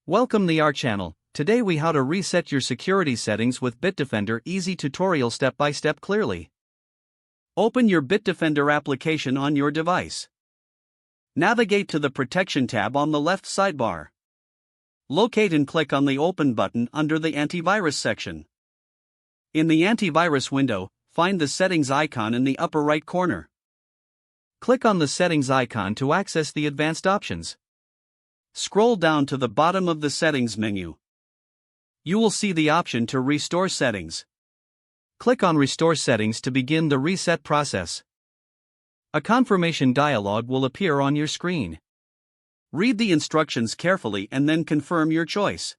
Welcome to our channel. Today we how to reset your security settings with Bitdefender. Easy tutorial step by step clearly. Open your Bitdefender application on your device. Navigate to the Protection tab on the left sidebar. Locate and click on the Open button under the Antivirus section. In the Antivirus window, find the Settings icon in the upper right corner. Click on the Settings icon to access the advanced options. Scroll down to the bottom of the Settings menu. You will see the option to restore settings. Click on Restore Settings to begin the reset process. A confirmation dialog will appear on your screen. Read the instructions carefully and then confirm your choice.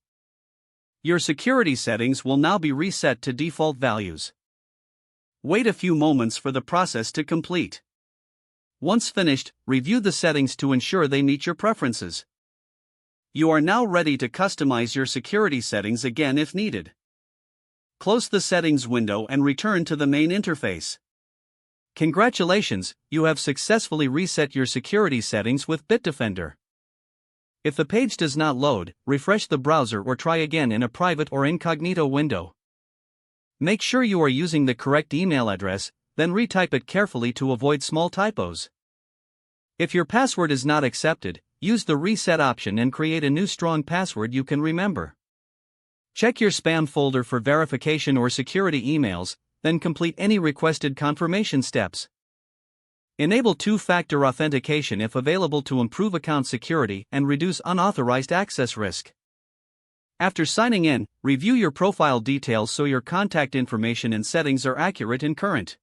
Your security settings will now be reset to default values. Wait a few moments for the process to complete. Once finished, review the settings to ensure they meet your preferences. You are now ready to customize your security settings again if needed. Close the settings window and return to the main interface. Congratulations, you have successfully reset your security settings with Bitdefender. If the page does not load, refresh the browser or try again in a private or incognito window. Make sure you are using the correct email address, then retype it carefully to avoid small typos. If your password is not accepted, use the reset option and create a new strong password you can remember. Check your spam folder for verification or security emails, then complete any requested confirmation steps. Enable two-factor authentication if available to improve account security and reduce unauthorized access risk. After signing in, review your profile details so your contact information and settings are accurate and current.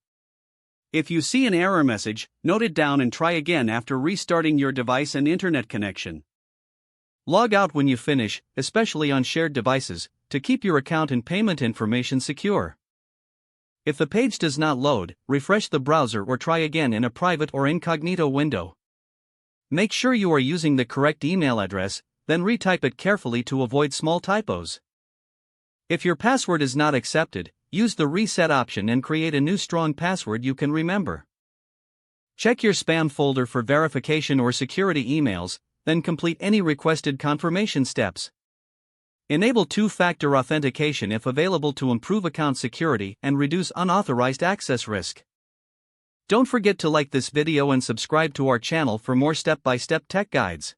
If you see an error message, note it down and try again after restarting your device and internet connection. Log out when you finish, especially on shared devices, to keep your account and payment information secure. If the page does not load, refresh the browser or try again in a private or incognito window. Make sure you are using the correct email address, then retype it carefully to avoid small typos. If your password is not accepted, use the reset option and create a new strong password you can remember. Check your spam folder for verification or security emails, then complete any requested confirmation steps. Enable two-factor authentication if available to improve account security and reduce unauthorized access risk. Don't forget to like this video and subscribe to our channel for more step-by-step tech guides.